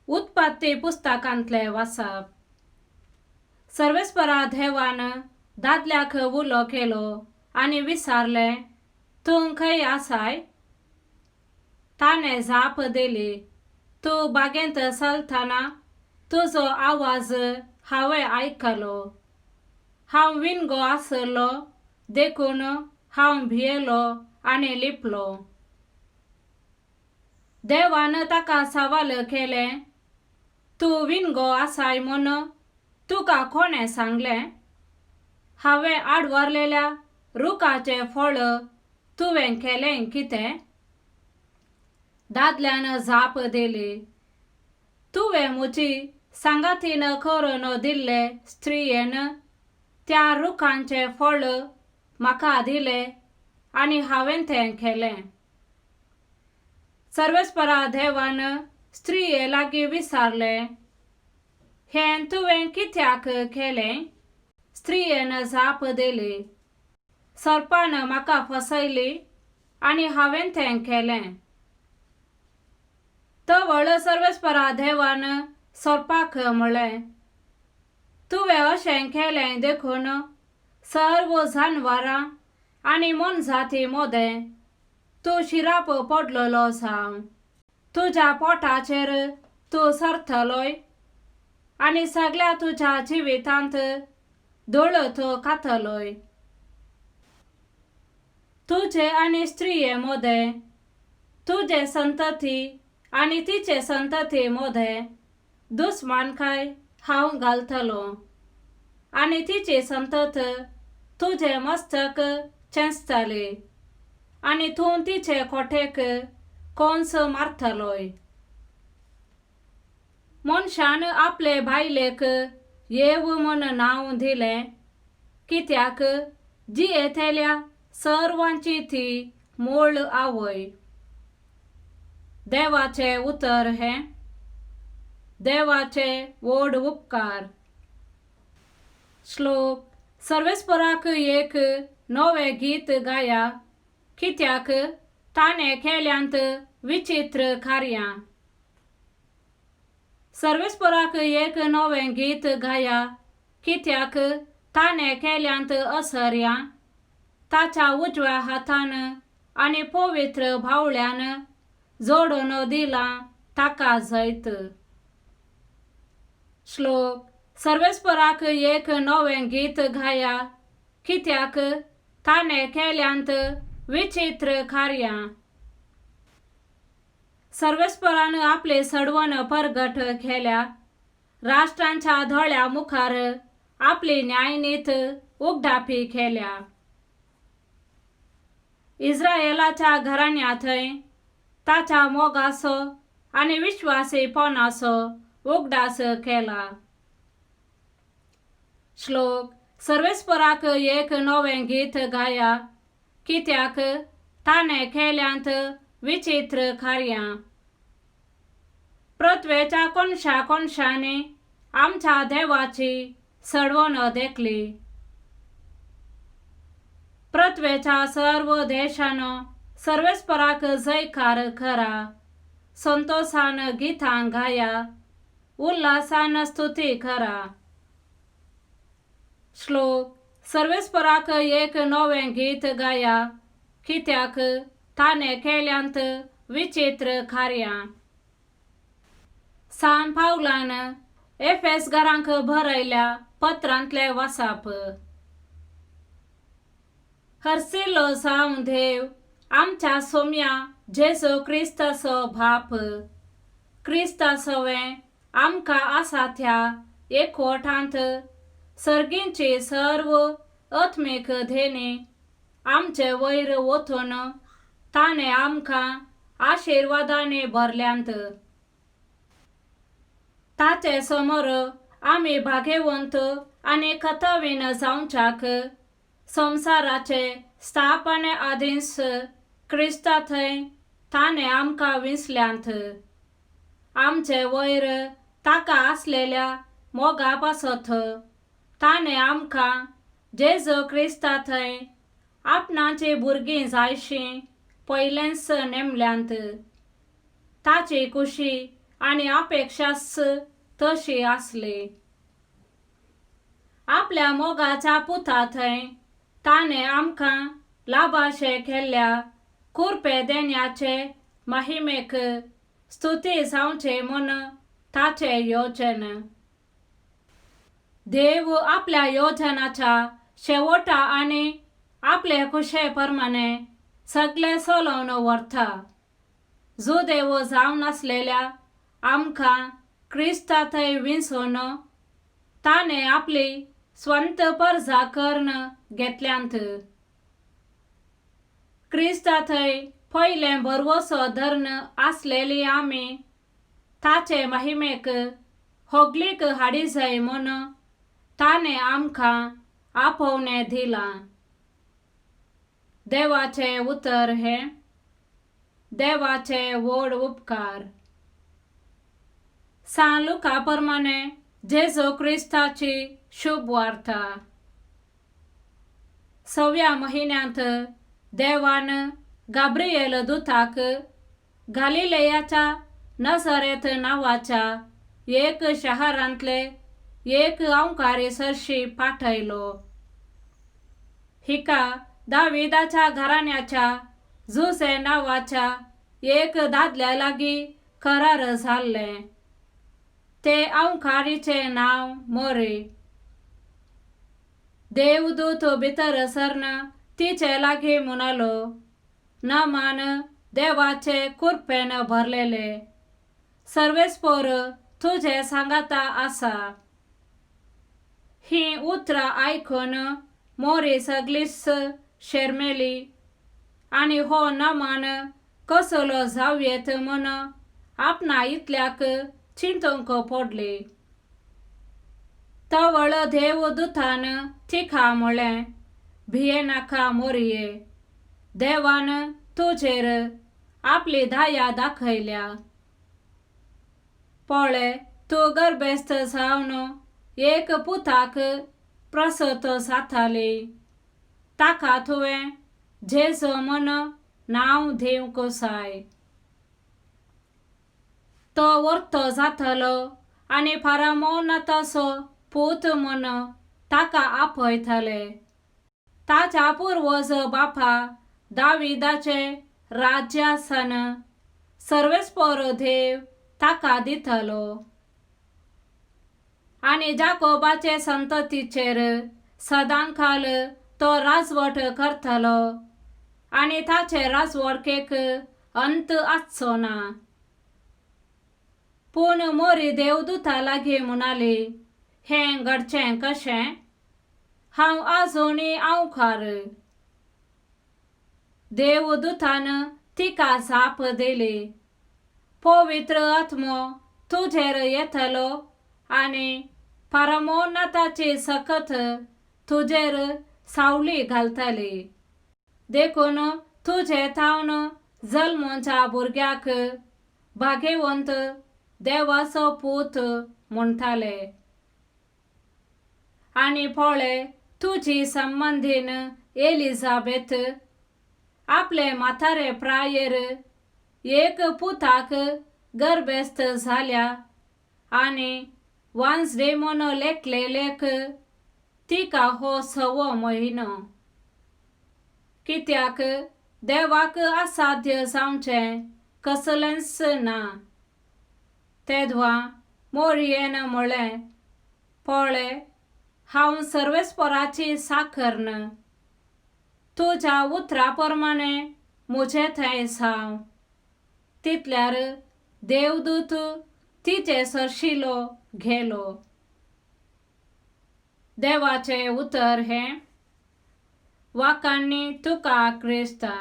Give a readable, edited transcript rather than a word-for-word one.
उत्पत्ती पुस्तकांतले वाचप. सर्वेस्परा देवान दादल्याक उलो केलो आनी विचारले, तूं खंय आसाय? ताणें जाप दिली, तूं बागेंत चलतना तुजो आवाज हांवें आयकलो. हांव विणगो आसलो देखून हांव भियेलो आनी लिपलो. देवान ताका सवाल केले, तूं विणगो आसाय म्हूण तुका कोणें सांगलें? हांवें आडवारलेल्या रुखाचें फळ तुवें केलें कितें? दादल्यान जाप दिली, तुवें म्हजी सांगातीन करून दिल्ले स्त्रियेन त्या रुखांचें फळ म्हाका दिलें आनी हांवें तें केलें. सर्वेस्परा देवान स्त्रिये लागीं विचारलें, हें तुवें कित्याक केलें? स्त्रियेन जाप दिली, सर्पान म्हाका फसयली आनी हांवें तें केलें. तवळ सर्वेस्परा देवान सर्पाक म्हणलें, तुवें अशें केलें देखून सर्व जानवरां आनी मनजाती मदें तूं शिराप पडलोलो जावं. तुज्या पोटाचेर तूं सरतलोय आनी सगळ्या तुज्या जिवितांत दोळत खातलोय. तुजे आनी स्त्रिये मदें, तुजे संतती आनी तिचे संतती मदें दुस्मानकाय हांव घालतलो आनी तिची संतत तुजे मस्तक चेंचतली आनी तूं तिचे कोटेक कोंस मारतलोय. मनशान आपले बायलेक येव म्हूण नांव दिलें कित्याक जियेतेल्या सर्वांची ती मूळ आवय. देवाचे उतर हें. देवाचे व्हड उपकार. श्लोक. सर्वेस्पराक एक नवें गीत गाया कित्याक ताणें केल्यांत विचित्र कार्यां. सर्वेस्पराक एक नवें गीत गाया कित्याक ताणें केल्यांत आश्चर्यां. ताच्या उजव्या हातान आनी पवित्र बावळ्यान जोडून दिलां ताका जैत. श्लोक. सर्वेस्पराक एक नवें गीत गाया कित्याक ताणें केल्यांत विचित्र कार्यां. सर्वेस्परान आपले सडवण परगट केल्या. राष्ट्रांच्या दोळ्या मुखार आपली न्यायनीत उगडापी केल्या. इस्रायेलाच्या घराण्यांतय ताच्या मोगाचो आनी विश्वासीपणाचो उगडास केला. श्लोक. सर्वेस्पराक एक नवें गीत गाया कित्याक ताणें केल्यांत विचित्र कार्यां. पृथ्वेच्या कोनशा कोनशांनी आमच्या देवाची सडवण देखली. पृथ्वेच्या सर्व देशान सर्वेस्पराक जयकार करा. संतोषान गितां गाया, उल्हासान स्तुती करा. श्लोक. सर्वेस्पराक एक नवें गीत गाया कित्याक ताणें केल्यांत विचित्र कार्यां. सांत पावलान एफेसकारांक बरयल्या पत्रांतले वाचप. हरसिल्लो जावं देव आमच्या सोम्या जेजू क्रिस्ताचो बाप. क्रिस्तासोवें आमकां आसा त्या एकवटांत सर्गींची सर्व आत्मीक देणी आमचे वयर वतून ताणें आमकां आशिर्वादांनी भरल्यांत. ताचे समोर आमी भाग्यवंत आनी कथावीन जावच्याक संवसाराचे स्थापने आदींच क्रिस्तांतय ताणें आमकां विंचल्यांत. आमचे वयर ताका आसलेल्या मोगा पासत ताणें आमकां जेजू क्रिस्तांतय आपणाची भुरगीं जायशीं पयलेंच नेमल्यांत. ताची खुशी आणि अपेक्षाच तशी असली. आपल्या मोगाच्या पुता थंय ताने आमकां लाभाशे केल्ल्या कृपे देण्याचे महिमेक स्तुती जावचे म्हूण ताचे योजन. देव आपल्या योजनाच्या शेवटा आणि आपले कुशेप्रमाणे सगळे चलोवन व्हरता. जुदेव जावन असलेल्या आमकां क्रिस्तांतय विंचून ताने आपली स्वंत परजा करून घेतल्यांत. क्रिस्तांतय पयले भरवोसो धरून आसलेली आमी ताचे महिमेक होगलीक हाडी जाय म्हूण ताने आमकां आपोवणे दिलां. देवाचे उतर हे देवाचे व्हड उपकार. सान लुका प्रमाणे जेजू क्रिस्ताची शुभ वार्ता. 6व्या महिन्यांत देवान गाब्रिएल दूताक गालिलेयाच्या नजरेत नावाच्या एक शहरांतले एक अंकारी सरशी पाठयलो. हिका दाविदाच्या घराण्याच्या जुसे नावाच्या एक दादल्या लागीं करार जाल्ले. ते अंकारीचे नाव मोरी. देवदूत भितर सरून तिचे लागीं म्हणालो, नमान देवाचे कृपेन भरलेले, सर्वेस्पर तुझे सांगाता आसा. ही उतरां आयकून मोरी सगळीच शेरमेली आणि हो नमान कसलो जावयेत म्हूण आपणा इतल्याक चिंतूंक पडली. तवळ देवदूतान तिका म्हळें, भियेनाका मोरये, देवान तुजेर आपली दया दाखयल्या. पळय, तूं गर्भस्थ जावन एक पुताक प्रसूत जाताली. ताका तुवें जेजू म्हूण नांव दिवंक जाय. तो व्हरतो जातलो आनी फारामोनाचो पूत म्हूण ताका आपयतले. ताच्या पुर्वज बापा दाविदाचे राज्यासन सर्वेस्पर देव ताका दितलो. आनी जाकोबाचे संततीचेर सदांकाल तो राजवट करतलो आनी ताचे राजवटकेक अंत आसचो ना. पूण मोरी देवदूता लागीं म्हणाली, हें घडचें कशें? हांव आजुनी अंकार. देवदूतान तिका जाप दिली, पवित्र आत्मो तुजेर येतलो आनी परमोन्नताची सकत तुजेर सावली घालतली. देखून तुजे थावन जल्मोच्या भुरग्याक भाग्यवंत देवाचो पूत म्हणटाले. आनी पळय, तुजी संबंधीन एलिझाबेथ आपले म्हातारे प्रायेर एक पुताक गर्भस्थ जाल्या आनी वांसडे म्हूण लेखलेलेक तिका हो 6वो म्हयनो. कित्याक देवाक असाध्य जावचें कसलेंच ना. तेदवा मोरयेन म्हळें, पळय, हांव सर्वेस्पराची साखर्ण. तुज्या उतरा प्रमाणे म्हजे थंय जावं. तितल्यार देवदूत तिचे सरशिलो गेलो. देवाचे उतर हे वाकांनी तुका क्रिस्ता.